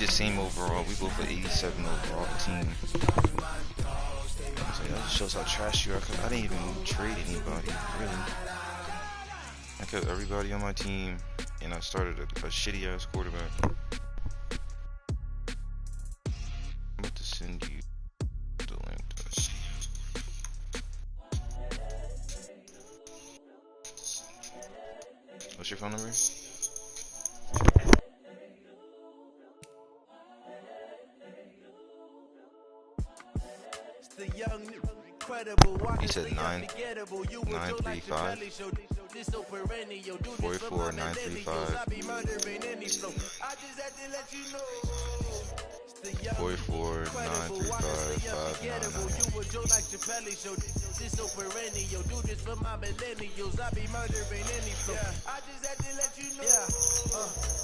the same overall. We both at 87 overall team. So that just shows how trash you are. I didn't even trade anybody, really. I kept everybody on my team, and I started a shitty ass quarterback. I'm about to send you the link. What's your phone number? He said 935 44 935 44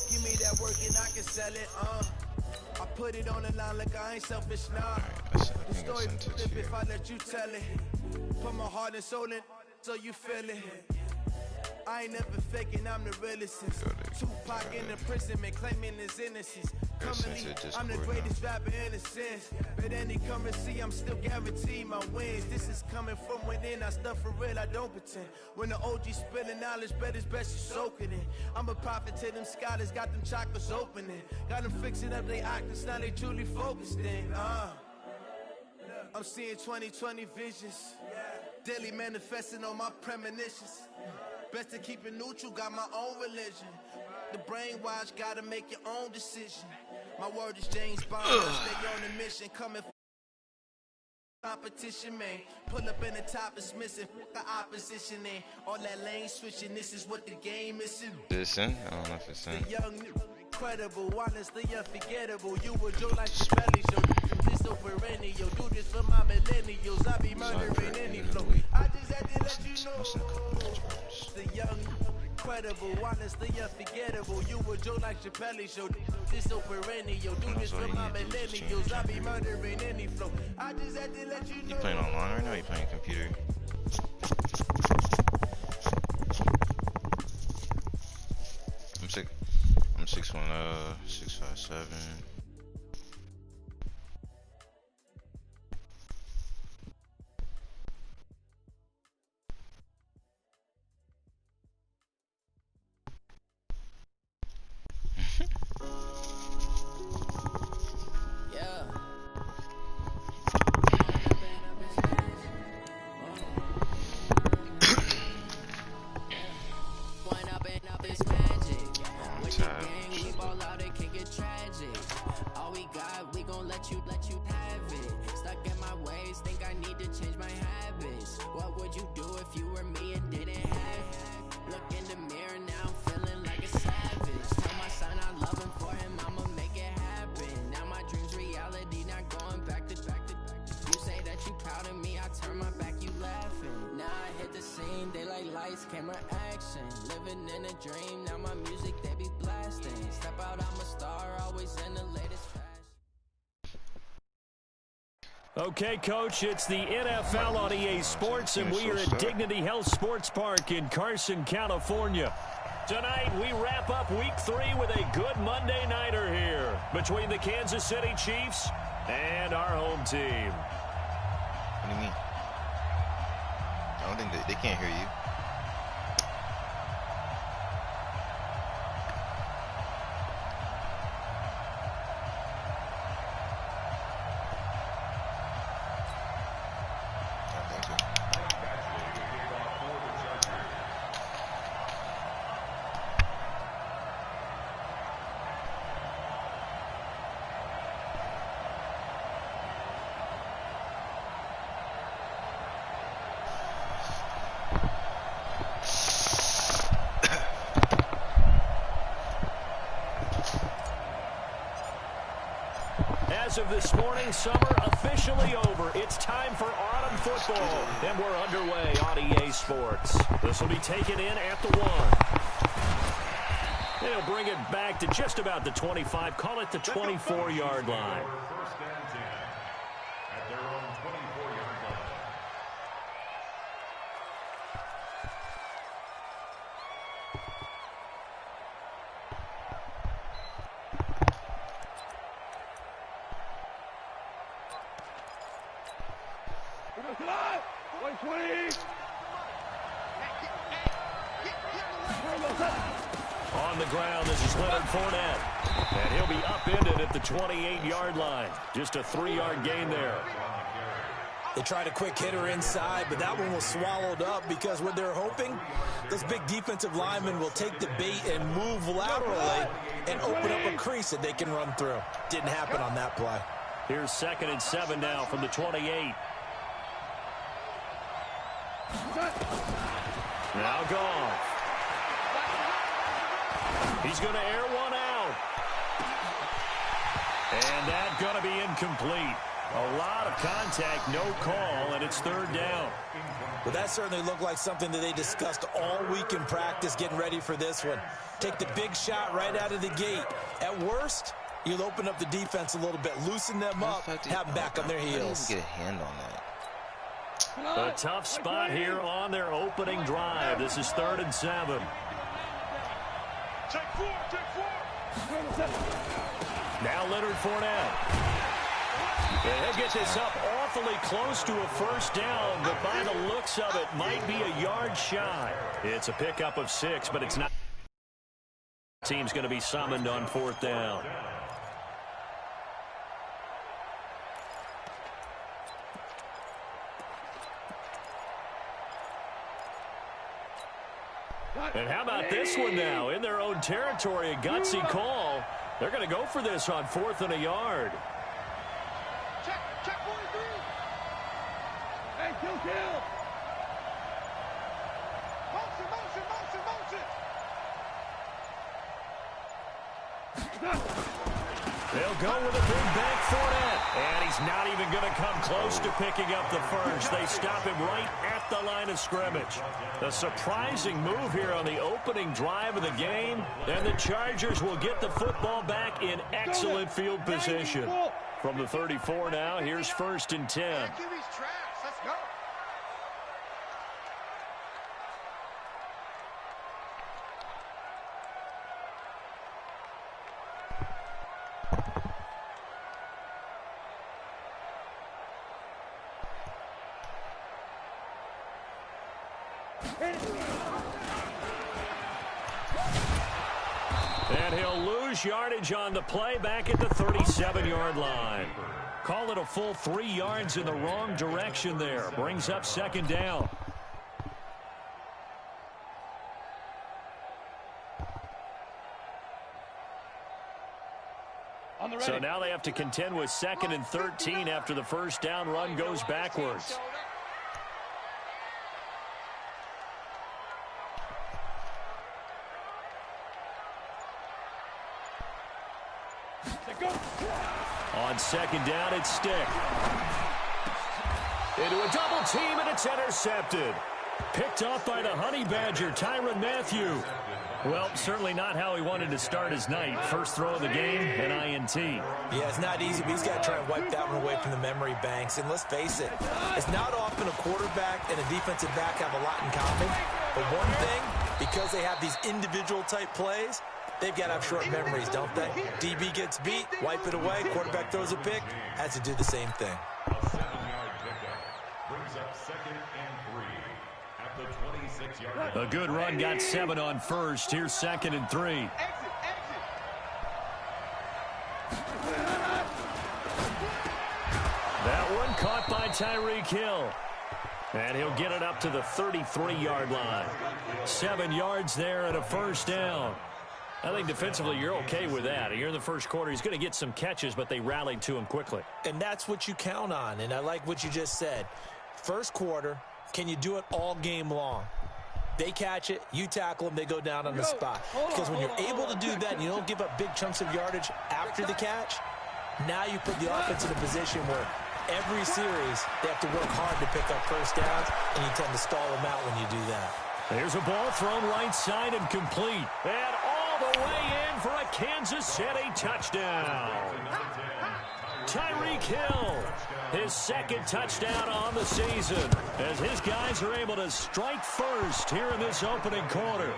Give me that work and I can sell it. I put it on the line like I ain't selfish now. The story flip if I let you tell it. Put my heart and soul in so you feel it. I ain't never faking, I'm the realest. Tupac in the prison, man, claiming his innocence. I'm the greatest rapper in a sense. But any come and see, I'm still guaranteed my wins. This is coming from within, I stuff for real, I don't pretend. When the OG spilling knowledge, bet it's best you soak it in. I'm a prophet to them scholars, got them chakras opening. Got them fixing up their actors, now they truly focused in. I'm seeing 2020 visions. Daily manifesting on my premonitions. Best to keep it neutral, got my own religion. The brainwash, gotta make your own decision. My word is James Bond, stay on the mission. Coming for competition, man. Pull up in the top is missing, the opposition in. All that lane switching, this is what the game is in. Listen, I don't know if it's in. The young, incredible, honestly unforgettable. You would joke like the belly show. This over any, yo, do this for my millennials. I be murdering any flow. I just had to let you know. The young, incredible, honestly unforgettable. You would joke like Chappelle show. This over any, yo, do this for my millennials. I be murdering any flow. I just had to let you know. You playing online right now? Or you playing computer? I'm 610 657. Camera action, living in a dream. Now my music they be blasting. Step out, I'm a star, always in the latest fashion. Okay, Coach, it's the NFL on EA Sports, and we are at Dignity Health Sports Park in Carson, California. Tonight, we wrap up Week 3 with a good Monday nighter here between the Kansas City Chiefs and our home team. What do you mean? I don't think they can't hear you. As of this morning, summer officially over. It's time for autumn football, and we're underway on EA Sports. This will be taken in at the 1. They'll bring it back to just about the 25, call it the 24-yard line. First and 10 at their own 24-yard line. ground. This is Leonard Fournette. And he'll be upended at the 28-yard line. Just a 3-yard gain there. They tried a quick hitter inside, but that one was swallowed up because what they're hoping, those big defensive linemen will take the bait and move laterally and open up a crease that they can run through. Didn't happen on that play. Here's 2nd and 7 now from the 28. Now Goff. He's going to air one out. And that's going to be incomplete. A lot of contact, no call, and it's 3rd down. Well, that certainly looked like something that they discussed all week in practice getting ready for this one. Take the big shot right out of the gate. At worst, you'll open up the defense a little bit, loosen them up, have them back on their heels. I didn't get a hand on that. A tough spot here on their opening drive. This is 3rd and 7. Take 4. Now Leonard Fournette. He'll get this up awfully close to a 1st down, but by the looks of it, might be a yard shy. It's a pickup of 6, but it's not. Team's going to be summoned on 4th down. And how about this one now? In their own territory, a gutsy call. They're going to go for this on 4th and a yard. Check 43. Hey, kill. Motion. They'll go with a big bank Fournette. And he's not even going to come close to picking up the first. They stop him right at the line of scrimmage. A surprising move here on the opening drive of the game. And the Chargers will get the football back in excellent field position. From the 34 now, here's 1st and 10. Let's go. And he'll lose yardage on the play back at the 37-yard line. Call it a full 3 yards in the wrong direction there. Brings up 2nd down. So now they have to contend with 2nd and 13 after the 1st down run goes backwards. On 2nd down, it's Stick. Into a double team, and it's intercepted. Picked off by the Honey Badger, Tyrann Mathieu. Well, certainly not how he wanted to start his night. First throw of the game, an INT. Yeah, it's not easy, but he's got to try and wipe that one away from the memory banks. And let's face it, it's not often a quarterback and a defensive back have a lot in common. But one thing, because they have these individual type plays, they've got to have short memories, don't they? DB gets beat, wipe it away, quarterback throws a pick, has to do the same thing. A 7-yard pickup brings up 2nd and 3 at the 26-yard line. A good run got 7 on 1st. Here's 2nd and 3. That one caught by Tyreek Hill. And he'll get it up to the 33-yard line. 7 yards there and a 1st down. I think defensively you're okay with that. Here in the first quarter, he's going to get some catches, but they rallied to him quickly. And that's what you count on, and I like what you just said. First quarter, can you do it all game long? They catch it, you tackle them, they go down on the spot. Because when you're able to do that and you don't give up big chunks of yardage after the catch, now you put the offense in a position where every series they have to work hard to pick up 1st downs, and you tend to stall them out when you do that. There's a ball thrown right side and complete. And all the way in for a Kansas City touchdown. Tyreek Hill, his 2nd touchdown on the season, as his guys are able to strike first here in this opening quarter.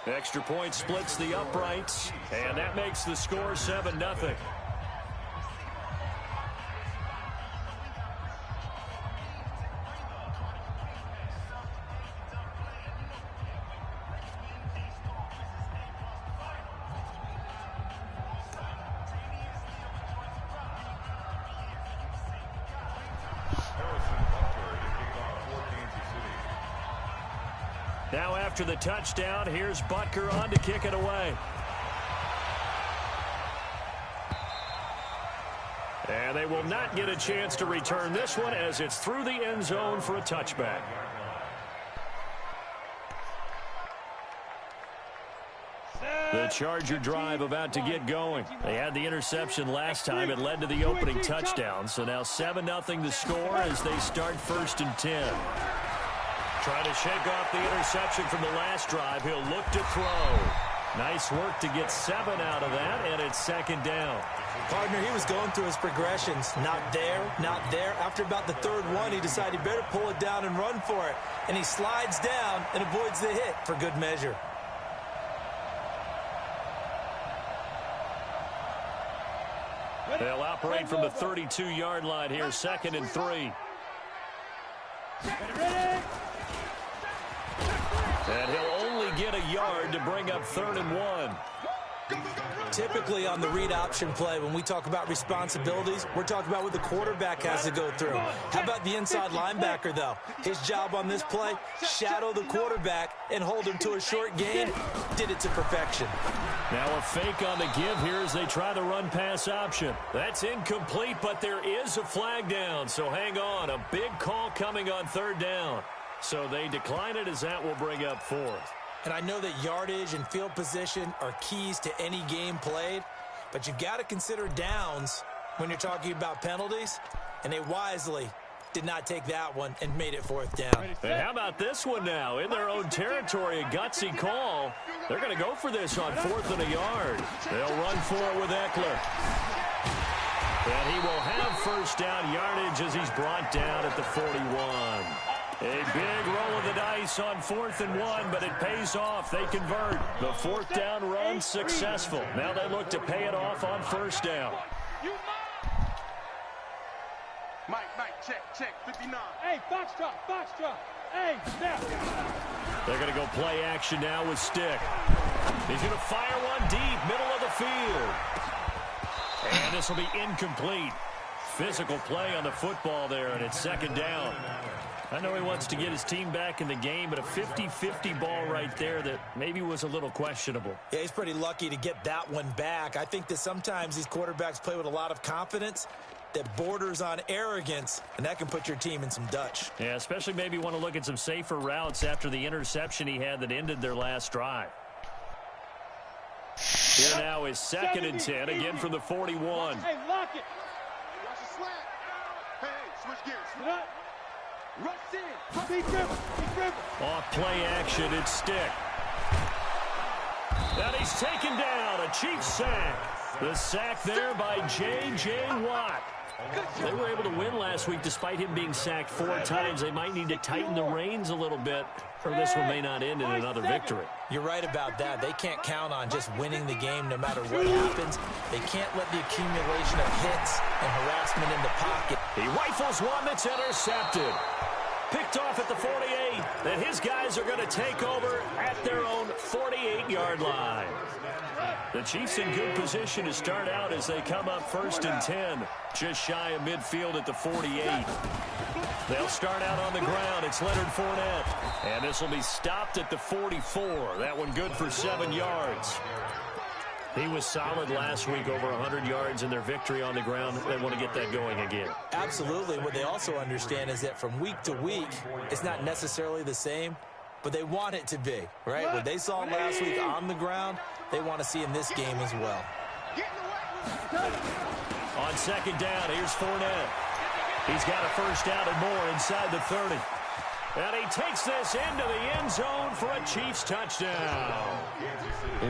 Extra point splits the uprights, and that makes the score 7-0. Now after the touchdown, here's Butker on to kick it away. And they will not get a chance to return this one as it's through the end zone for a touchback. The Charger drive about to get going. They had the interception last time. It led to the opening touchdown. So now 7-0 the score as they start 1st and 10. Trying to shake off the interception from the last drive. He'll look to throw. Nice work to get 7 out of that, and it's 2nd down. Partner, he was going through his progressions. Not there, not there. After about the 3rd one, he decided he better pull it down and run for it. And he slides down and avoids the hit for good measure. They'll operate from the 32-yard line here, 2nd and 3. And he'll only get a yard to bring up 3rd and 1. Typically on the read option play, when we talk about responsibilities, we're talking about what the quarterback has to go through. How about the inside linebacker, though? His job on this play, shadow the quarterback and hold him to a short gain. Did it to perfection. Now a fake on the give here as they try the run-pass option. That's incomplete, but there is a flag down, so hang on. A big call coming on 3rd down. So they decline it as that will bring up 4th. And I know that yardage and field position are keys to any game played, but you've got to consider downs when you're talking about penalties, and they wisely did not take that one and made it 4th down. And how about this one now? In their own territory, a gutsy call. They're going to go for this on 4th and a yard. They'll run for it with Eckler. And he will have 1st down yardage as he's brought down at the 41. A big roll of the dice on 4th and 1, but it pays off. They convert. The 4th down run successful. Now they look to pay it off on 1st down. Mike, check, 59. Hey, foxtrot. Hey, snap. They're going to go play action now with Stick. He's going to fire one deep, middle of the field. And this will be incomplete. Physical play on the football there, and it's 2nd down. I know he wants to get his team back in the game, but a 50-50 ball right there that maybe was a little questionable. Yeah, he's pretty lucky to get that one back. I think that sometimes these quarterbacks play with a lot of confidence that borders on arrogance, and that can put your team in some Dutch. Yeah, especially maybe want to look at some safer routes after the interception he had that ended their last drive. Here now is 2nd and 10, again from the 41. Hey, lock it. Watch the slant. Hey, switch gears. Rush in. Be dribble. Off play action, it's Stick. And he's taken down, a Chiefs sack. The sack there by J.J. Watt. They were able to win last week despite him being sacked 4 times. They might need to tighten the reins a little bit, or this one may not end in another victory. You're right about that. They can't count on just winning the game no matter what happens. They can't let the accumulation of hits and harassment in the pocket. He rifles one that's intercepted. Picked off at the 48. Then his guys are going to take over at their own 48-yard line. The Chiefs in good position to start out as they come up 1st and 10. Just shy of midfield at the 48. They'll start out on the ground. It's Leonard Fournette. And this will be stopped at the 44. That one good for 7 yards. He was solid last week, over 100 yards in their victory on the ground. They want to get that going again. Absolutely. What they also understand is that from week to week, it's not necessarily the same, but they want it to be, right? What they saw last week on the ground, they want to see in this game as well. On 2nd down, here's Fournette. He's got a 1st down and more inside the 30. And he takes this into the end zone for a Chiefs touchdown.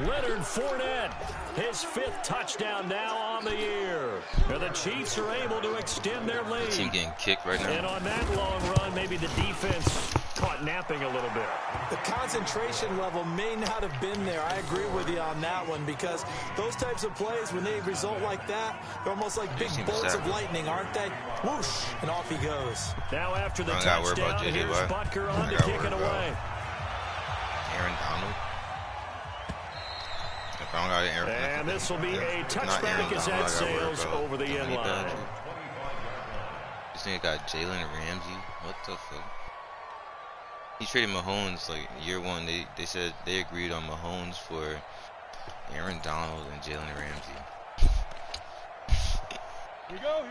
Leonard Fournette, his 5th touchdown now on the year. And the Chiefs are able to extend their lead. Team getting kicked right now. And on that long run, maybe the defense caught napping a little bit. The concentration level may not have been there. I agree with you on that one, because those types of plays, when they result like that, they're almost like big bolts of lightning, aren't they? Whoosh, and off he goes. Now after the touchdown, here's Butker on to kick it away. Aaron Donald. And this will be a touchback as that sails over the end line. This nigga got Jalen Ramsey. What the fuck? he traded Mahomes like year one. They said they agreed on Mahomes for Aaron Donald and Jalen Ramsey.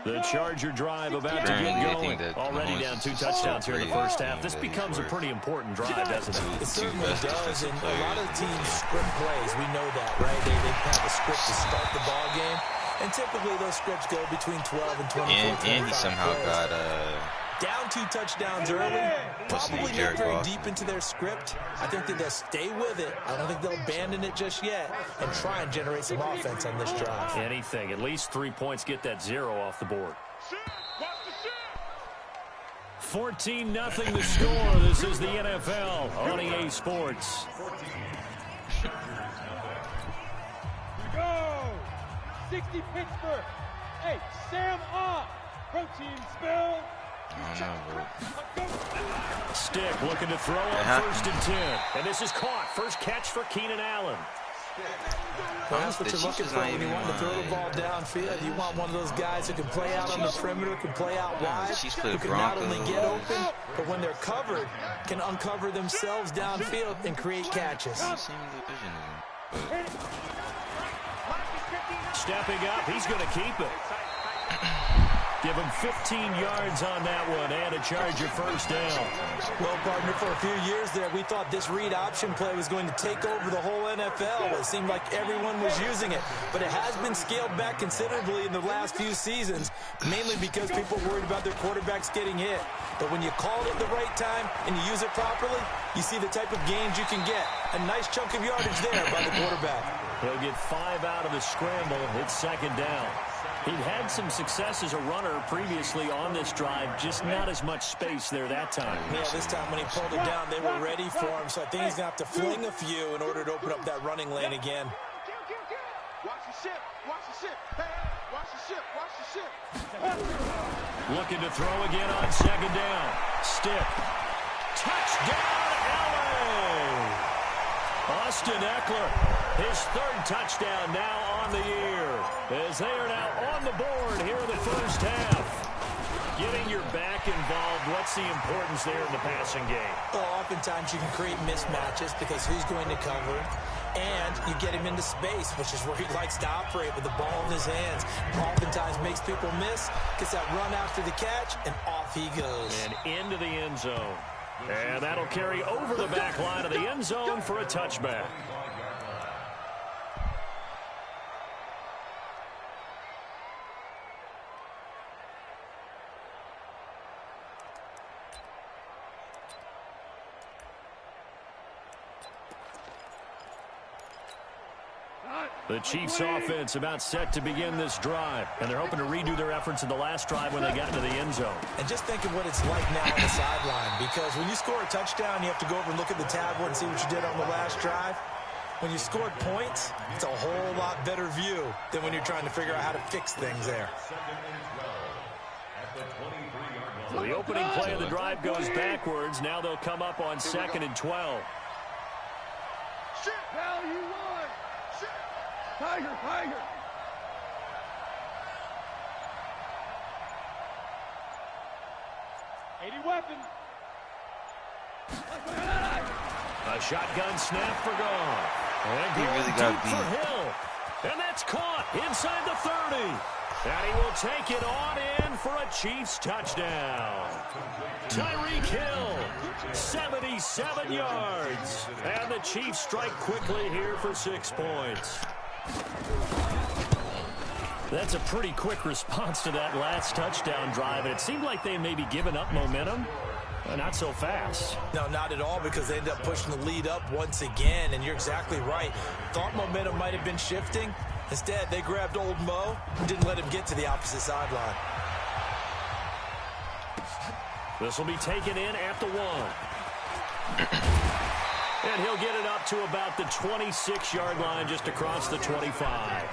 The Charger drive about to get going. Already down 2 touchdowns here in the first half. This becomes a pretty important drive, doesn't it? It certainly does, and a lot of the teams script plays. We know that, right? They have a script to start the ball game, and typically those scripts go between 12 and 24. And he somehow got down 2 touchdowns early, probably not very deep into their script. I think that they'll stay with it. I don't think they'll abandon it just yet and try and generate some offense on this drive. Anything. At least 3 points, get that 0 off the board. 14-0 the score. This is the NFL on EA Sports. Go! 60 Pittsburgh. Hey, Sam on. Protein spill. I don't know, bro. Stick looking to throw on 1st and 10. And this is caught. First catch for Keenan Allen. Well, that's what you're looking for when you want to throw the ball downfield. You want one of those guys who can play out on the perimeter, can play out wide, who can not only get open, but when they're covered, can uncover themselves downfield and create catches. Stepping up, he's going to keep it. Give him 15 yards on that one and a Charger first down. Well, partner, for a few years there, we thought this read option play was going to take over the whole NFL. It seemed like everyone was using it, but it has been scaled back considerably in the last few seasons, mainly because people worried about their quarterbacks getting hit. But when you call it at the right time and you use it properly, you see the type of gains you can get. A nice chunk of yardage there by the quarterback. He'll get 5 out of the scramble. It's 2nd down. He'd had some success as a runner previously on this drive, just not as much space there that time. Yeah, this time when he pulled it down, they were ready for him, so I think he's going to have to fling a few in order to open up that running lane again. Watch the ship, watch the ship, hey, watch the ship, watch the ship. Looking to throw again on 2nd down. Stick. Touchdown, LA! Austin Eckler, his 3rd touchdown now on the year, as they are now on the board here in the first half. Getting your back involved, what's the importance there in the passing game? Well, oftentimes you can create mismatches because who's going to cover, and you get him into space, which is where he likes to operate with the ball in his hands. Oftentimes makes people miss, gets that run after the catch, and off he goes. And into the end zone. And that'll carry over the back line of the end zone for a touchback. The Chiefs offense about set to begin this drive, and they're hoping to redo their efforts in the last drive when they got into the end zone. And just think of what it's like now on the sideline, because when you score a touchdown, you have to go over and look at the tablet and see what you did on the last drive. When you scored points, it's a whole lot better view than when you're trying to figure out how to fix things there. So the opening play of the drive goes backwards. Now they'll come up on 2nd and 12. Shit, hell, you won. Shit. Tiger, Tiger. Weapon. A shotgun snap for Goff. And He really got beat. for Hill. And that's caught inside the 30. And he will take it on in for a Chiefs touchdown. Tyreek Hill, 77 yards. And the Chiefs strike quickly here for 6 points. That's a pretty quick response to that last touchdown drive. And it seemed like they may be giving up momentum. Not so fast. No, not at all, because they ended up pushing the lead up once again. And you're exactly right. Thought momentum might have been shifting. Instead, they grabbed old Mo and didn't let him get to the opposite sideline. This will be taken in at the 1. And he'll get it up to about the 26-yard line, just across the 25.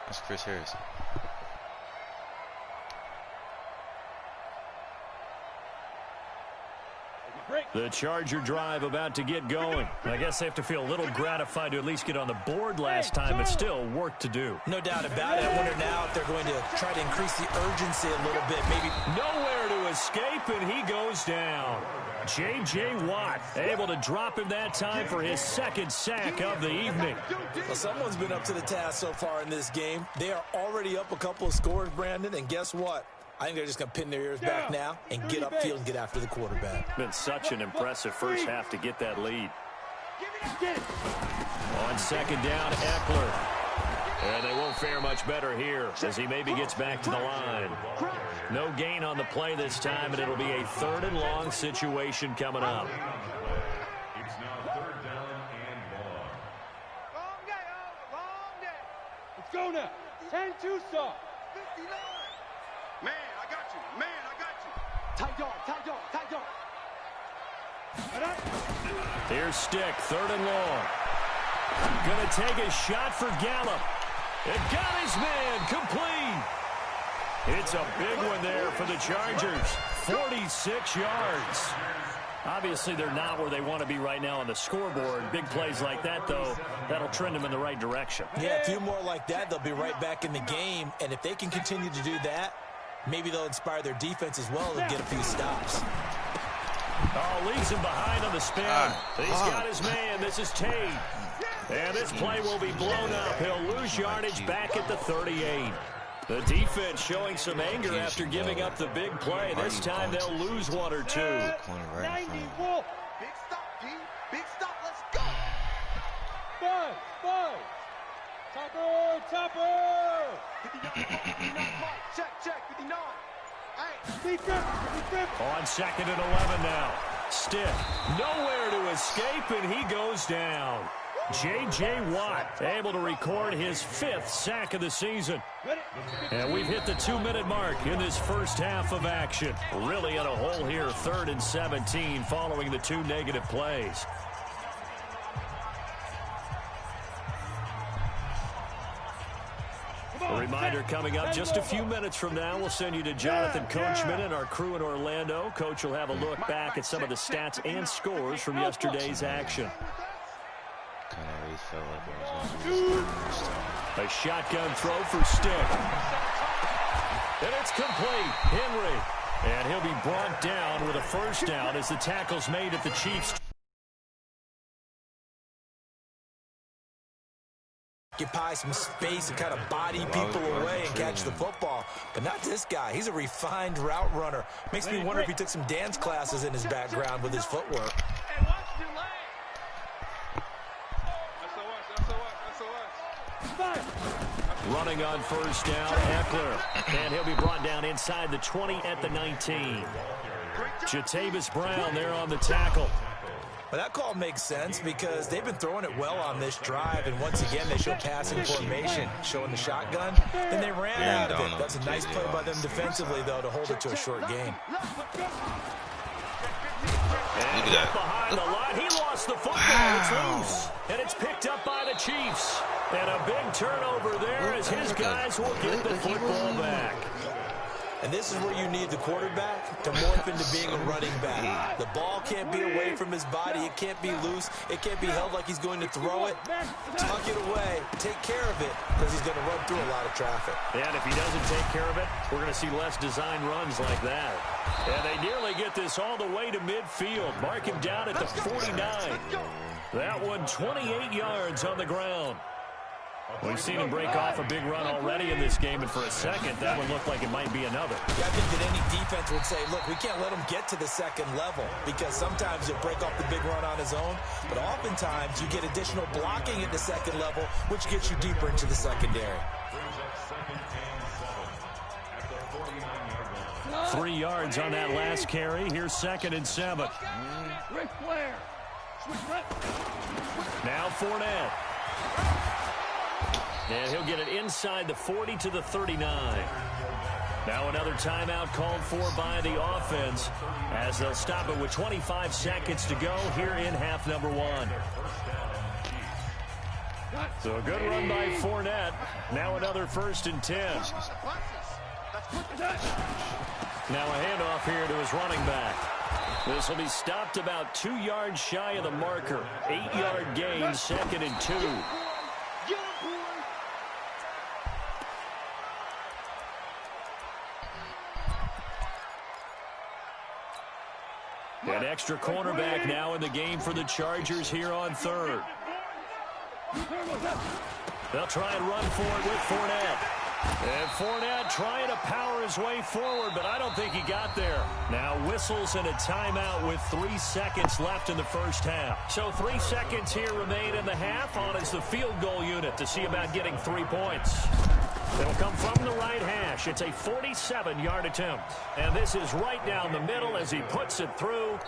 That's Chris Harris. The Charger drive about to get going. I guess they have to feel a little gratified to at least get on the board last time, but still work to do. No doubt about it. I wonder now if they're going to try to increase the urgency a little bit. Maybe nowhere to escape, and he goes down. J.J. Watt able to drop him that time for his second sack of the evening. Well, someone's been up to the task so far in this game. They are already up a couple of scores, Brandon, and guess what? I think they're just going to pin their ears back now and get upfield and get after the quarterback. Been such an impressive first half to get that lead. On second down, Eckler. And they won't fare much better here as he maybe gets back to the line. No gain on the play this time, and it'll be a 3rd and long situation coming up. It's now 3rd down and long. Long day. Let's go now. 10-2 stop. Man, I got you. Man, I got you. Tight dog. Here's Stick, 3rd and long. Gonna take a shot for Gallup. It got his man complete. It's a big one there for the Chargers. 46 yards. Obviously, they're not where they want to be right now on the scoreboard. Big plays like that, though, that'll trend them in the right direction. Yeah, a few more like that, they'll be right back in the game. And if they can continue to do that, maybe they'll inspire their defense as well and get a few stops. Oh, leaves him behind on the spin. He's got his man. This is Tate. And this play will be blown up. He'll lose yardage back at the 38. The defense showing some anger after giving up the big play. This time they'll lose 1 or 2. 90 Wolf. Big stop, D. Big stop. Let's go. 5. Topper. 59 mark. Check. 59. Hey. Defense. On 2nd and 11 now. Stiff. Nowhere to escape, and he goes down. J.J. Watt able to record his 5th sack of the season. And we've hit the 2-minute mark in this first half of action. Really in a hole here, 3rd and 17 following the 2 negative plays. A reminder coming up just a few minutes from now. We'll send you to Jonathan Coachman and our crew in Orlando. Coach will have a look back at some of the stats and scores from yesterday's action. Kind of really felt like I was going to do this A shotgun throw for Stick. And it's complete. Henry. And he'll be brought down with a first down as the tackle's made at the Chiefs. Occupy some space and kind of body people away and catch the football. But not this guy. He's a refined route runner. Makes me wonder if he took some dance classes in his background with his footwork. Running on first down, Eckler. And he'll be brought down inside the 20 at the 19. Jatavis Brown there on the tackle. Well, that call makes sense because they've been throwing it well on this drive, and once again they show passing formation, showing the shotgun. Then they ran out of it. That's a nice play by them defensively, though, to hold it to a short gain. And look at that. Behind the line, he lost the football. It's loose, and it's picked up by the Chiefs. And a big turnover there as his guys will get the football back. And this is where you need the quarterback to morph into being a running back. The ball can't be away from his body. It can't be loose. It can't be held like he's going to throw it. Tuck it away. Take care of it because he's going to run through a lot of traffic. And if he doesn't take care of it, we're going to see less design runs like that. And they nearly get this all the way to midfield. Mark him down at the 49. That one 28 yards on the ground. We've seen him break off a big run already in this game, and for a second, that one looked like it might be another. Yeah, I think that any defense would say, look, we can't let him get to the second level because sometimes he'll break off the big run on his own, but oftentimes you get additional blocking at the second level, which gets you deeper into the secondary. 3 yards on that last carry. Here's 2nd and 7. Ric Flair. Now Fournette. And he'll get it inside the 40 to the 39. Now another timeout called for by the offense as they'll stop it with 25 seconds to go here in half number 1. So a good run by Fournette. Now another 1st and 10. Now a handoff here to his running back. This will be stopped about 2 yards shy of the marker. 8-yard gain, 2nd and 2. An extra cornerback now in the game for the Chargers here on 3rd. They'll try and run for it with Fournette. And Fournette trying to power his way forward, but I don't think he got there. Now whistles and a timeout with 3 seconds left in the first half. So 3 seconds here remain in the half. On is the field goal unit to see about getting 3 points. It'll come from the right hash. It's a 47-yard attempt. And this is right down the middle as he puts it through.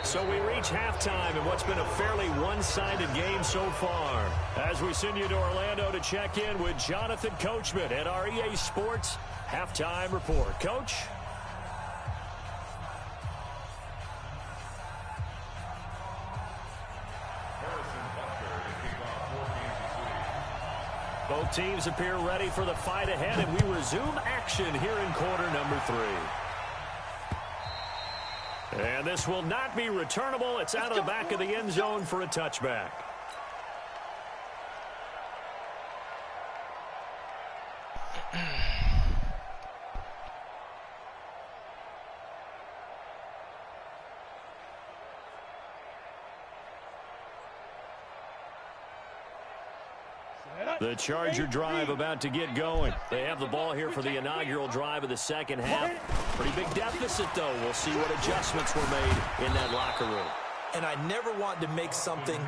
So we reach halftime in what's been a fairly one-sided game so far. As we send you to Orlando to check in with Jonathan Coachman at our EA Sports Halftime Report. Coach? Both teams appear ready for the fight ahead, and we resume action here in quarter number 3. And this will not be returnable. It's out of the back of the end zone for a touchback. The Charger drive about to get going. They have the ball here for the inaugural drive of the second half. Pretty big deficit, though. We'll see what adjustments were made in that locker room. And I never want to make something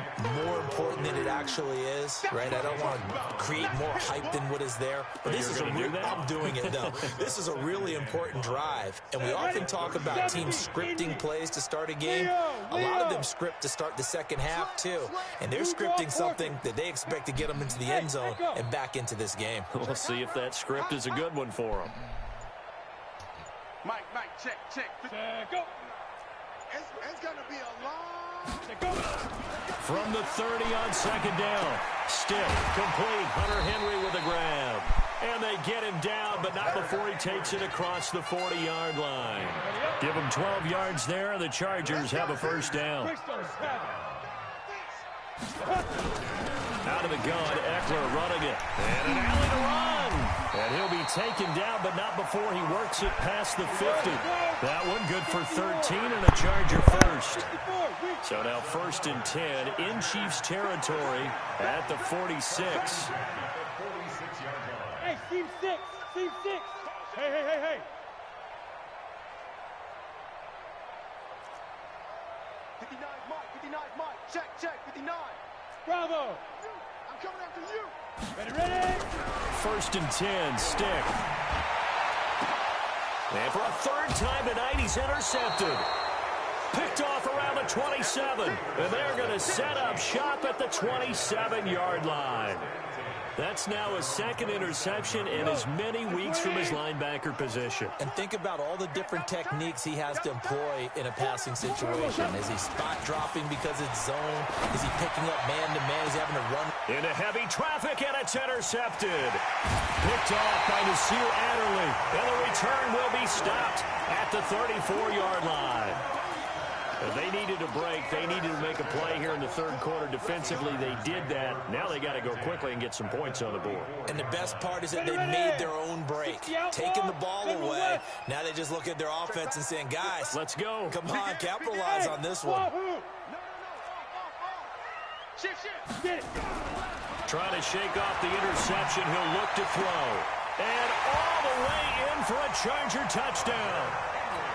more important than it actually is, right? I don't want to create more hype than what is there. But this is I'm doing it, though. This is a really important drive. And we often talk about teams scripting plays to start a game. A lot of them script to start the second half, too. And they're scripting something that they expect to get them into the end zone and back into this game. We'll see if that script is a good one for them. Mike, check. Go. It's going to be a long... From the 30 on second down. Stick, complete. Hunter Henry with a grab. And they get him down, but not before he takes it across the 40-yard line. Give him 12 yards there, and the Chargers have a first down. Out of the gun, Eckler running it. And an alley to run. And he'll be taken down, but not before he works it past the 50. That one good for 13 and a Charger first. So now 1st and 10 in Chiefs territory at the 46. Hey, team 6. Hey. 59, Mike. Check, 59. Bravo. I'm coming after you. Ready. 1st and 10, Stick. And for a 3rd time tonight, he's intercepted. Picked off around the 27. And they're going to set up shop at the 27-yard line. That's now a 2nd interception in as many weeks from his linebacker position. And think about all the different techniques he has to employ in a passing situation. Is he spot dropping because it's zone? Is he picking up man-to-man? Is he having to run? Into heavy traffic, and it's intercepted. Picked off by Nasir Adderley. And the return will be stopped at the 34-yard line. They needed a break. They needed to make a play here in the 3rd quarter. Defensively, they did that. Now they got to go quickly and get some points on the board. And the best part is that they made their own break. Taking the ball away. Now they just look at their offense and saying, guys, let's go. Come on, capitalize on this one. Trying to shake off the interception. He'll look to throw. And all the way in for a Charger touchdown.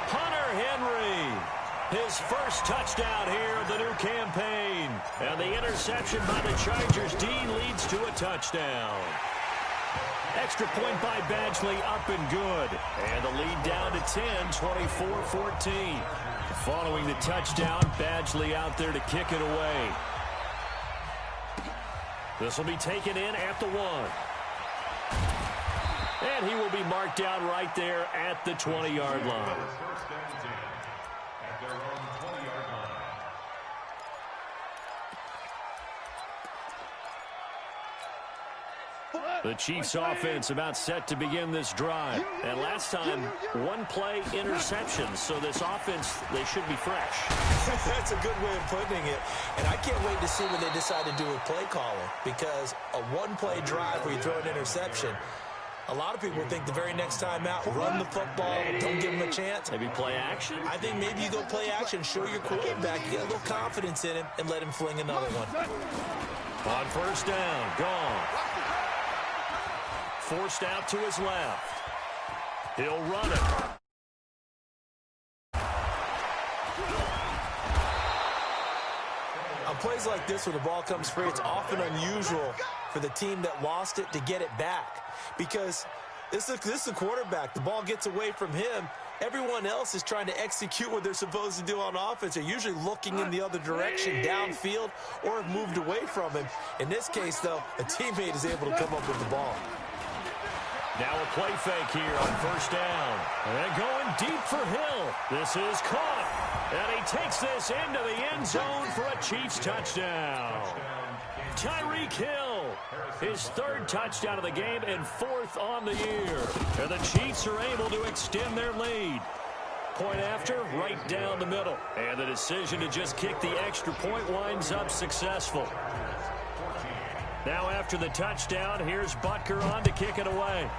Hunter Henry. His first touchdown here of the new campaign. And the interception by the Chargers D leads to a touchdown. Extra point by Badgley, up and good. And the lead down to 10, 24-14. Following the touchdown, Badgley out there to kick it away. This will be taken in at the 1. And he will be marked down right there at the 20-yard line. The Chiefs offense about set to begin this drive. And last time, one-play interception. So this offense, they should be fresh. That's a good way of putting it. And I can't wait to see what they decide to do with play calling. Because a one-play drive where you throw an interception, a lot of people think the very next time out, run the football, don't give them a chance. Maybe play action? I think maybe you go play action, show your quarterback, get a little confidence in him, and let him fling another one. On first down, gone. Forced out to his left. He'll run it. On plays like this where the ball comes free, it's often unusual for the team that lost it to get it back. Because this is a quarterback. The ball gets away from him. Everyone else is trying to execute what they're supposed to do on offense. They're usually looking in the other direction, downfield, or have moved away from him. In this case, though, a teammate is able to come up with the ball. Now a play fake here on first down. And going deep for Hill. This is caught. And he takes this into the end zone for a Chiefs touchdown. Tyreek Hill, his third touchdown of the game and fourth on the year. And the Chiefs are able to extend their lead. Point after, right down the middle. And the decision to just kick the extra point winds up successful. Now after the touchdown, here's Butker on to kick it away.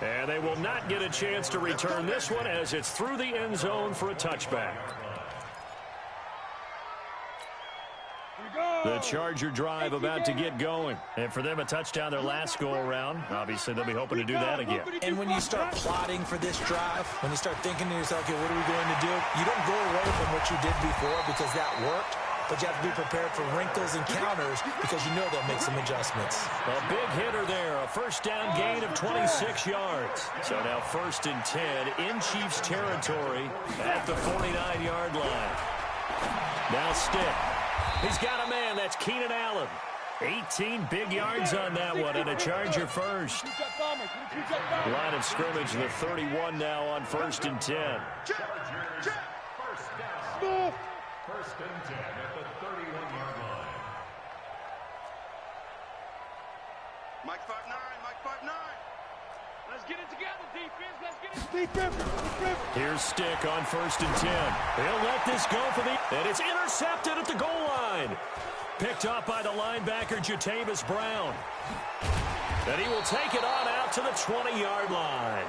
And they will not get a chance to return this one as it's through the end zone for a touchback. The Charger drive about to get going. And for them, a touchdown their last go-around. Obviously, they'll be hoping to do that again. And when you start plotting for this drive, when you start thinking to yourself, okay, what are we going to do? You don't go away from what you did before because that worked. But you have to be prepared for wrinkles and counters because you know they'll make some adjustments. A big hitter there. A first down gain of 26 yards. So now 1st and 10 in Chiefs territory at the 49-yard line. Now Stick. He's got a man. That's Keenan Allen. 18 big yards on that one, and a Charger first. Line of scrimmage, the 31 now on 1st and 10. First and 10 at the 31-yard line. Mike 5-9, Mike 5-9. Let's get it together, defense. Let's get it together. Here's Stick on 1st and 10. He'll let this go for the... And it's intercepted at the goal line. Picked up by the linebacker, Jatavis Brown. And he will take it on out to the 20-yard line.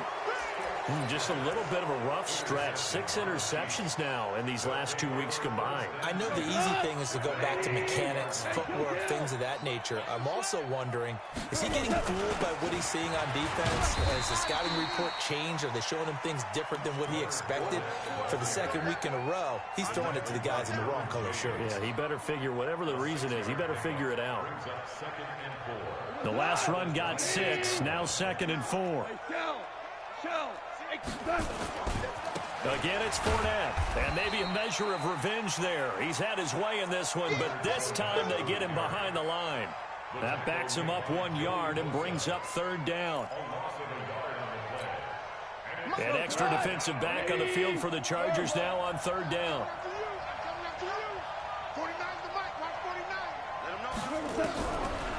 Just a little bit of a rough stretch. 6 interceptions now in these last 2 weeks combined. I know the easy thing is to go back to mechanics, footwork, things of that nature. I'm also wondering, is he getting fooled by what he's seeing on defense? Has the scouting report changed? Are they showing him things different than what he expected? For the second week in a row, he's throwing it to the guys in the wrong color shirts. Yeah, he better figure, whatever the reason is, he better figure it out. The last run got 6, now 2nd and 4. Again, it's Fournette, and maybe a measure of revenge there. He's had his way in this one, but this time they get him behind the line. That backs him up 1 yard and brings up 3rd down. An extra defensive back on the field for the Chargers now on 3rd down.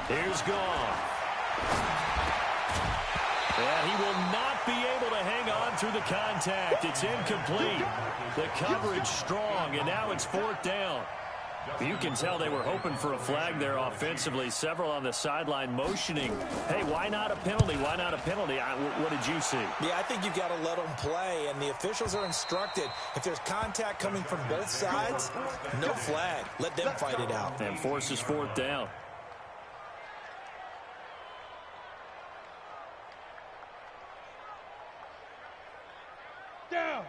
Here's Goff. And he will not be able to hang on through the contact. It's incomplete. The coverage strong, and now it's 4th down. You can tell they were hoping for a flag there offensively. Several on the sideline motioning. Hey, why not a penalty? Why not a penalty? What did you see? Yeah, I think you've got to let them play, and the officials are instructed. If there's contact coming from both sides, no flag. Let them fight it out. And forces 4th down.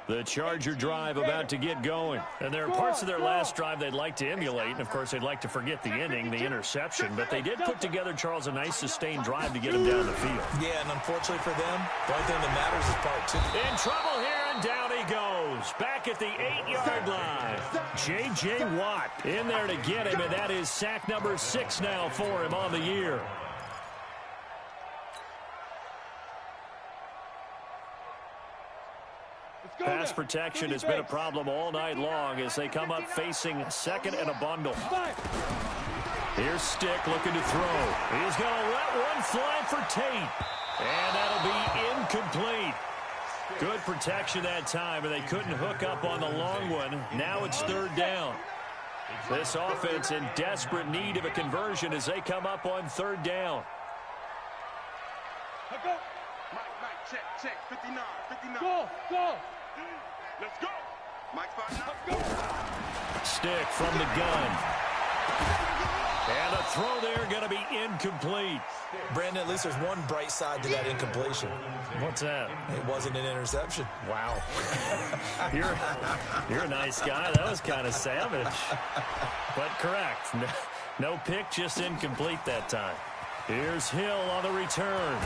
The Charger drive about to get going. And there are parts of their last drive they'd like to emulate. And, of course, they'd like to forget the ending, the interception. But they did put together, Charles, a nice sustained drive to get him down the field. Yeah, and unfortunately for them, the only thing that matters is part 2. In trouble here, and down he goes. Back at the 8-yard line. J.J. Watt in there to get him, and that is sack number 6 now for him on the year. Pass protection has been a problem all night long as they come up facing 2nd and a bundle. Here's Stick looking to throw. He's going to let one fly for Tate. And that'll be incomplete. Good protection that time, and they couldn't hook up on the long one. Now it's third down. This offense in desperate need of a conversion as they come up on third down. Mike, check. 59. Go. Let's go. Mike 5-9. Stick from the gun. And the throw there going to be incomplete. Brandon, at least there's one bright side to that incompletion. What's that? It wasn't an interception. Wow. You're a nice guy. That was kind of savage. But correct. No pick, just incomplete that time. Here's Hill on the return.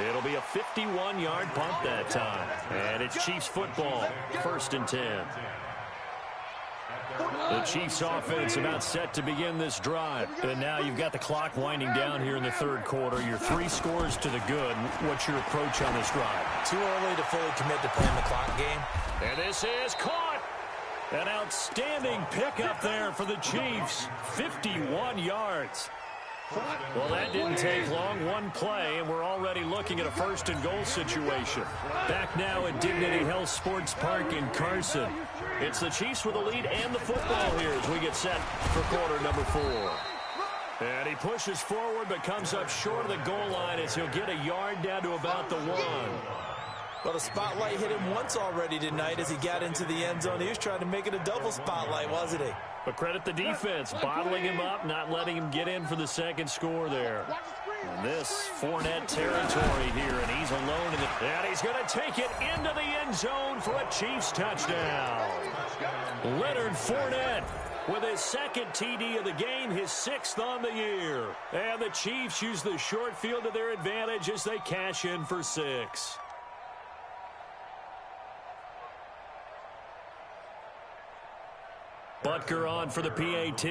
It'll be a 51-yard punt that time. And it's Chiefs football, 1st and 10. The Chiefs offense about set to begin this drive. And now you've got the clock winding down here in the third quarter. You're 3 scores to the good. What's your approach on this drive? Too early to fully commit to playing the clock game. And this is caught. An outstanding pickup there for the Chiefs. 51 yards. Well, that didn't take long. One play, and we're already looking at a 1st and goal situation. Back now at Dignity Health Sports Park in Carson. It's the Chiefs with the lead and the football here as we get set for quarter number 4. And he pushes forward but comes up short of the goal line as he'll get a yard down to about the 1. Well, the spotlight hit him once already tonight as he got into the end zone. He was trying to make it a double spotlight, wasn't he? But credit the defense, bottling him up, not letting him get in for the second score there. And this Fournette territory here, and he's alone in it. And he's going to take it into the end zone for a Chiefs touchdown. Leonard Fournette with his 2nd TD of the game, his 6th on the year. And the Chiefs use the short field to their advantage as they cash in for 6. Butker on for the PAT.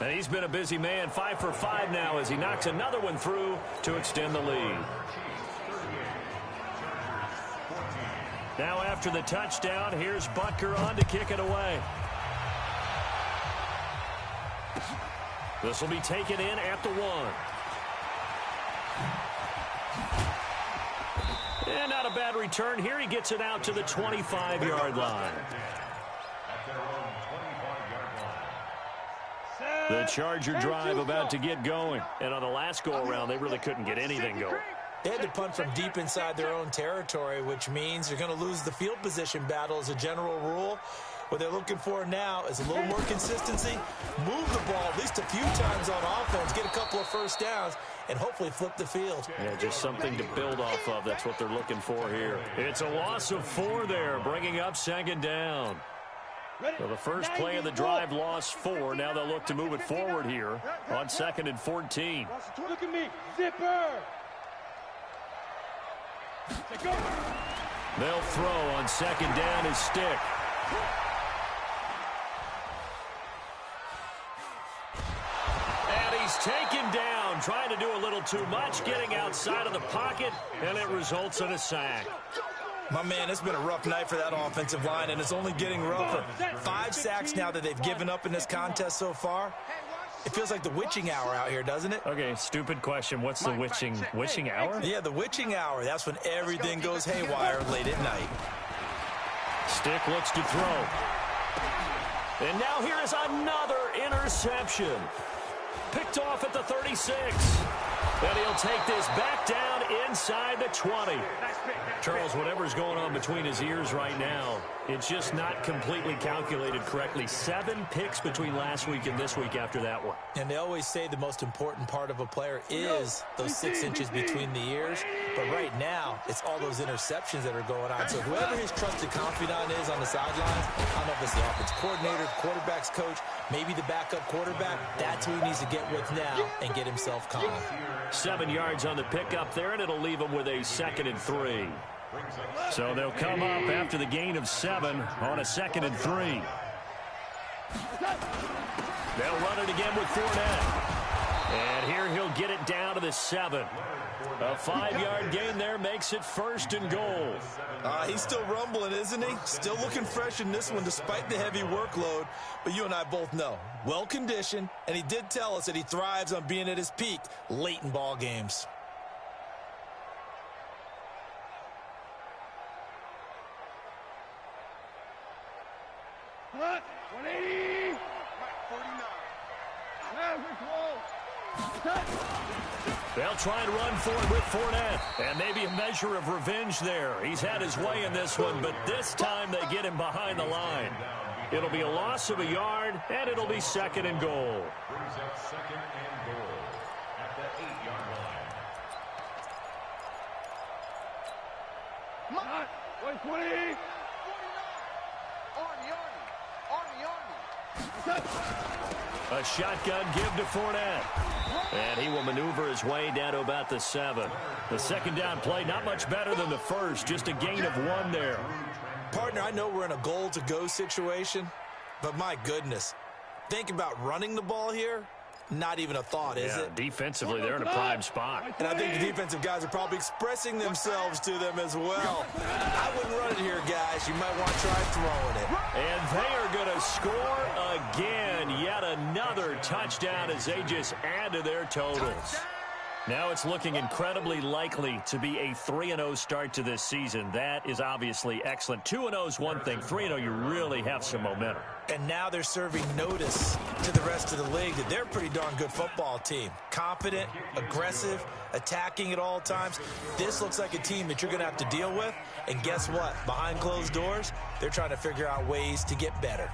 And he's been a busy man, 5 for 5 now as he knocks another one through to extend the lead. Now after the touchdown, here's Butker on to kick it away. This will be taken in at the 1. And not a bad return here. He gets it out to the 25-yard line. The Charger drive about to get going. And on the last go-around, they really couldn't get anything going. They had to punt from deep inside their own territory, which means they're going to lose the field position battle as a general rule. What they're looking for now is a little more consistency, move the ball at least a few times on offense, get a couple of first downs, and hopefully flip the field. Yeah, just something to build off of. That's what they're looking for here. It's a loss of 4 there, bringing up 2nd down. So the first play of the drive lost 4. Now they'll look to move it forward here on 2nd and 14. Look at me, zipper. They'll throw on 2nd down his Stick. And he's taken down, trying to do a little too much, getting outside of the pocket, and it results in a sack. My man, it's been a rough night for that offensive line, and it's only getting rougher. 5 sacks now that they've given up in this contest so far. It feels like the witching hour out here, doesn't it? Okay, stupid question. What's the witching hour? Yeah, the witching hour. That's when everything goes haywire late at night. Stick looks to throw. And now here is another interception. Picked off at the 36. And he'll take this back down inside the 20. Charles, whatever's going on between his ears right now, it's just not completely calculated correctly. 7 picks between last week and this week after that one. And they always say the most important part of a player is those 6 inches between the ears. But right now, it's all those interceptions that are going on. So whoever his trusted confidant is on the sidelines, I don't know if it's the offense coordinator, quarterback's coach, maybe the backup quarterback, that's who he needs to get with now and get himself calm. 7 yards on the pickup there, and it'll leave him with a 2nd and 3. So they'll come up after the gain of 7 on a 2nd and 3. They'll run it again with Fournette. And here he'll get it down to the 7. A 5-yard gain there makes it 1st and goal. He's still rumbling, isn't he? Still looking fresh in this one despite the heavy workload. But you and I both know, well-conditioned, and he did tell us that he thrives on being at his peak late in ball games. Front, 180. 49. They'll try and run for it with Fournette. And maybe a measure of revenge there. He's had his way in this one, but this time they get him behind the line. It'll be a loss of a yard, and it'll be 2nd and goal. Brings up 2nd and goal at the 8-yard line. 120. A shotgun give to Fournette. And he will maneuver his way down to about the 7. The 2nd down play, not much better than the first. Just a gain of 1 there. Partner, I know we're in a goal-to-go situation, but my goodness. Think about running the ball here. Not even a thought, is it? Defensively, they're in a prime spot. And I think the defensive guys are probably expressing themselves to them as well. I wouldn't run it here, guys. You might want to try throwing it. And they are going to score again. Yet another touchdown as they just add to their totals. Now it's looking incredibly likely to be a 3-0 start to this season. That is obviously excellent. 2-0 is one thing. 3-0, you really have some momentum. And now they're serving notice to the rest of the league that they're a pretty darn good football team. Confident, aggressive, attacking at all times. This looks like a team that you're going to have to deal with. And guess what? Behind closed doors, they're trying to figure out ways to get better.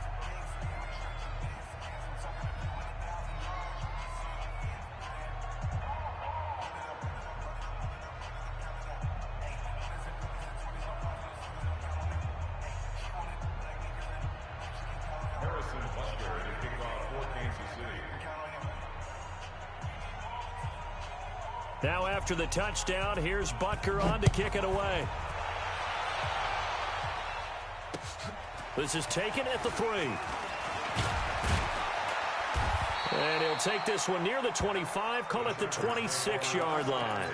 Now after the touchdown, here's Butker on to kick it away. This is taken at the 3. And he'll take this one near the 25, call it the 26-yard line.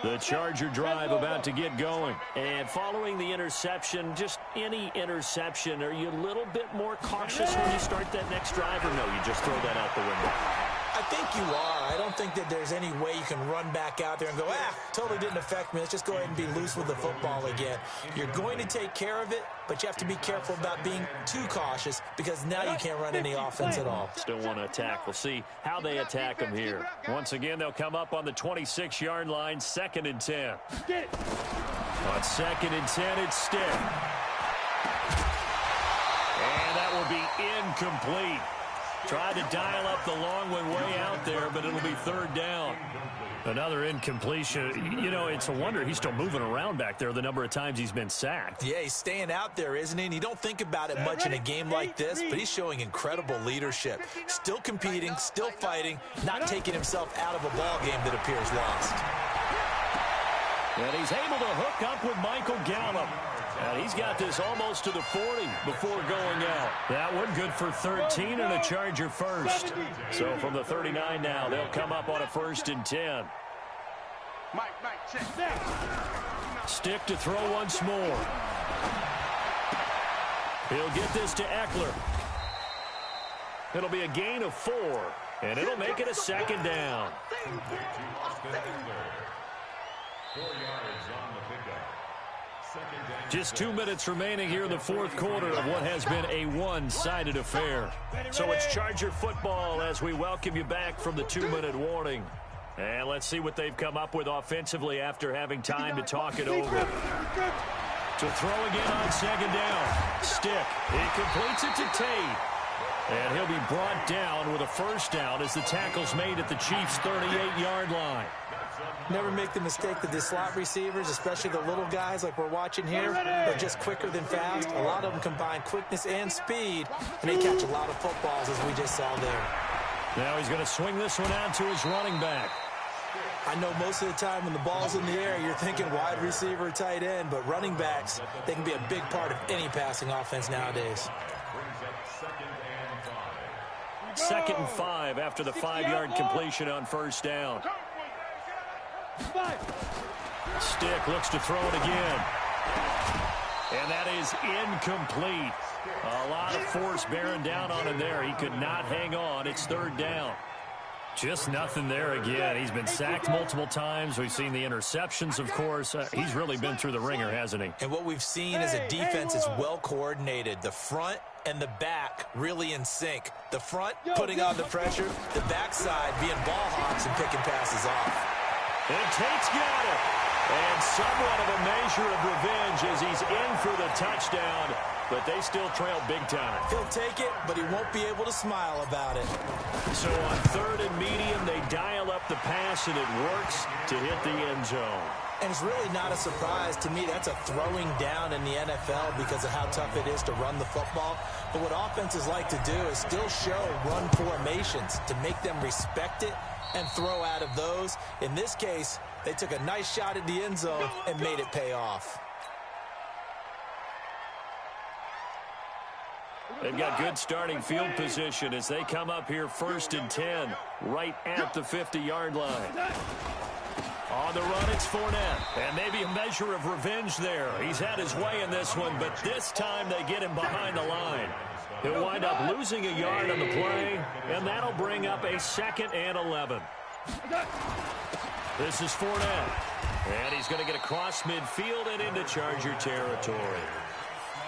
The Charger drive about to get going. And following the interception, just any interception, are you a little bit more cautious when you start that next drive, or no, you just throw that out the window? I think you are. I don't think that there's any way you can run back out there and go, totally didn't affect me. Let's just go ahead and be loose with the football again. You're going to take care of it, but you have to be careful about being too cautious because now you can't run any offense at all. Still want to attack. We'll see how they attack them here. Once again, they'll come up on the 26-yard line, 2nd and 10. On 2nd and 10, it's Stick. And that will be incomplete. Tried to dial up the long one way out there, but it'll be 3rd down. Another incompletion. You know, it's a wonder he's still moving around back there the number of times he's been sacked. Yeah, he's staying out there, isn't he? And you don't think about it much in a game like this, but he's showing incredible leadership. Still competing, still fighting, not taking himself out of a ball game that appears lost. And he's able to hook up with Michael Gallup. And he's got this almost to the 40 before going out. That one good for 13 and a Charger first. So from the 39 now, they'll come up on a 1st and 10. Stick to throw once more. He'll get this to Eckler. It'll be a gain of 4, and it'll make it a 2nd down. 4 yards on the pickup. Just 2 minutes remaining here in the 4th quarter of what has been a one-sided affair. So it's Charger football as we welcome you back from the 2-minute warning. And let's see what they've come up with offensively after having time to talk it over. To throw again on 2nd down. Stick. He completes it to Tate. And he'll be brought down with a 1st down as the tackle's made at the Chiefs' 38-yard line. Never make the mistake that the slot receivers, especially the little guys like we're watching here, are just quicker than fast. A lot of them combine quickness and speed, and they catch a lot of footballs, as we just saw there. Now he's going to swing this one out to his running back. I know most of the time when the ball's in the air, you're thinking wide receiver, tight end, but running backs, they can be a big part of any passing offense nowadays. Brings up 2nd and 5. 2nd and 5 after the 5-yard completion on first down. Stick looks to throw it again. And that is incomplete. A lot of force bearing down on him there. He could not hang on. It's 3rd down. Just nothing there again. He's been sacked multiple times. We've seen the interceptions, of course. He's really been through the ringer, hasn't he? And what we've seen is a defense that's well coordinated. The front and the back really in sync. The front putting on the pressure. The backside being ball hawks and picking passes off. And Tate's got it. And somewhat of a measure of revenge as he's in for the touchdown. But they still trail big time. He'll take it, but he won't be able to smile about it. So on 3rd and medium, they dial up the pass, and it works to hit the end zone. And it's really not a surprise to me. That's a throwing down in the NFL because of how tough it is to run the football. But what offenses like to do is still show run formations to make them respect it and throw out of those. In this case, they took a nice shot at the end zone and made it pay off. They've got good starting field position as they come up here 1st and 10, right at the 50-yard line. On the run, it's Fournette. And maybe a measure of revenge there. He's had his way in this one, but this time they get him behind the line. He'll wind up losing a yard on the play, and that'll bring up a 2nd and 11. This is Fournette. And he's going to get across midfield and into Charger territory.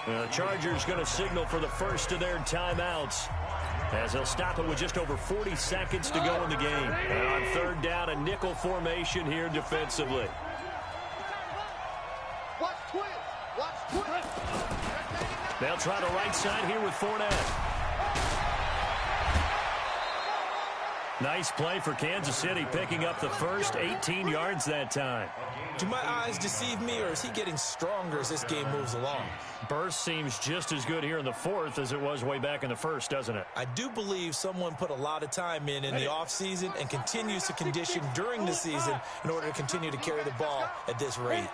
The Chargers going to signal for the first of their timeouts as they'll stop it with just over 40 seconds to go in the game. And on 3rd down, a nickel formation here defensively. They'll try the right side here with Fournette. Nice play for Kansas City, picking up the first 18 yards that time. Do my eyes deceive me, or is he getting stronger as this game moves along? Burst seems just as good here in the 4th as it was way back in the 1st, doesn't it? I do believe someone put a lot of time in the offseason and continues to condition during the season in order to continue to carry the ball at this rate.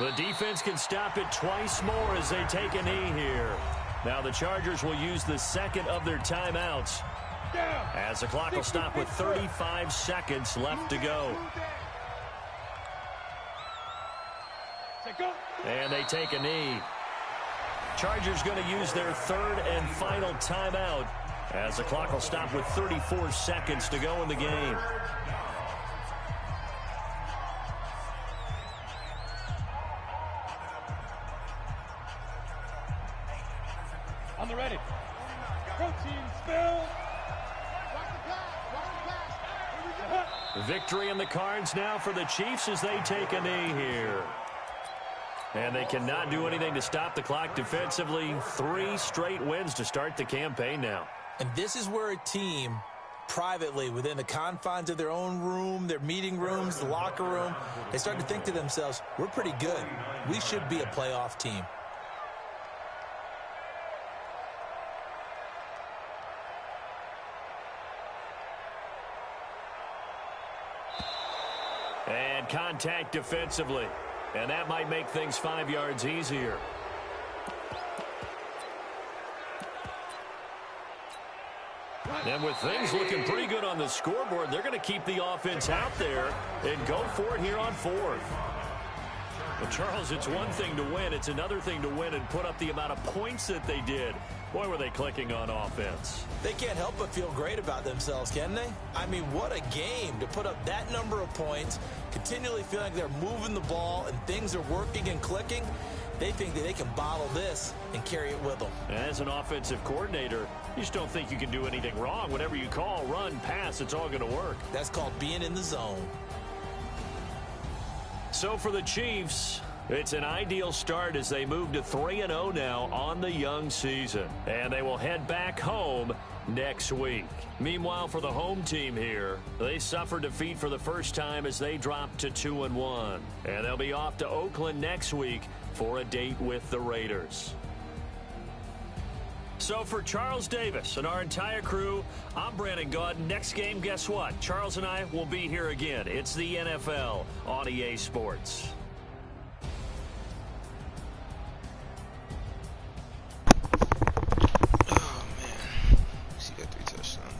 The defense can stop it twice more as they take a knee here. Now the Chargers will use the 2nd of their timeouts as the clock will stop with 35 seconds left to go. And they take a knee. Chargers going to use their 3rd and final timeout as the clock will stop with 34 seconds to go in the game. On the ready. Protein spill. Victory in the cards now for the Chiefs as they take a knee here. And they cannot do anything to stop the clock defensively. 3 straight wins to start the campaign now. And this is where a team, privately, within the confines of their own room, their meeting rooms, the locker room, they start to think to themselves, we're pretty good. We should be a playoff team. And contact defensively. And that might make things 5 yards easier. And with things looking pretty good on the scoreboard, they're going to keep the offense out there and go for it here on 4th. Well, Charles, it's one thing to win. It's another thing to win and put up the amount of points that they did. Boy, were they clicking on offense. They can't help but feel great about themselves, can they? I mean, what a game to put up that number of points, continually feeling like they're moving the ball and things are working and clicking. They think that they can bottle this and carry it with them. As an offensive coordinator, you just don't think you can do anything wrong. Whatever you call, run, pass, it's all going to work. That's called being in the zone. So for the Chiefs, it's an ideal start as they move to 3-0 now on the young season. And they will head back home next week. Meanwhile, for the home team here, they suffered defeat for the first time as they dropped to 2-1. And they'll be off to Oakland next week for a date with the Raiders. So for Charles Davis and our entire crew, I'm Brandon Gaud. Next game, guess what? Charles and I will be here again. It's the NFL on EA Sports. Oh, man. He got 3 touchdowns.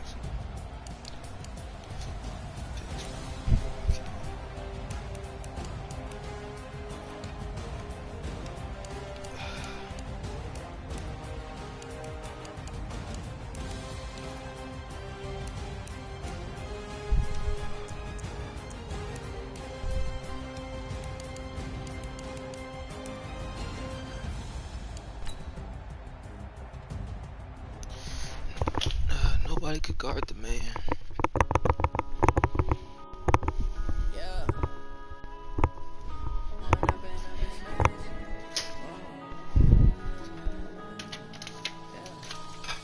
Nobody could guard the man. Yeah.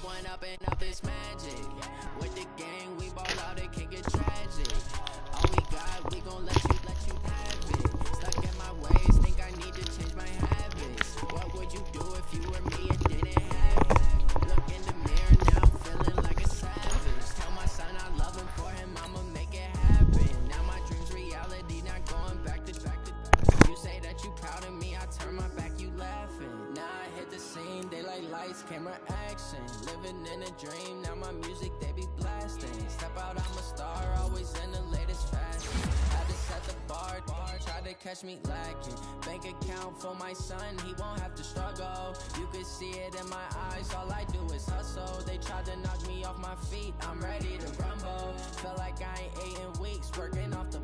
One up and up is magic. With the gang, we ball out, it can get tragic. All we got, we gon' let you have it. Stuck in my ways, think I need to change my habits. What would you do if you were me and didn't have it? Look in the mirror, now I'm feeling like a savage. Tell my son I love him, for him I'ma make it happen. Now my dream's reality, not going back to. You say that you proud of me, I turn my back, you laughing. Now I hit the scene, daylight lights, camera action. Living in a dream, now my music they be blasting. Step out, I'm a star, always in the latest fashion. Had to set the bar, try to catch me lacking. Bank account for my son, he won't have to struggle. You could see it in my eyes, all I do is hustle. They tried to knock me off my feet, I'm ready to rumble. Felt like I ain't ate in weeks, working off the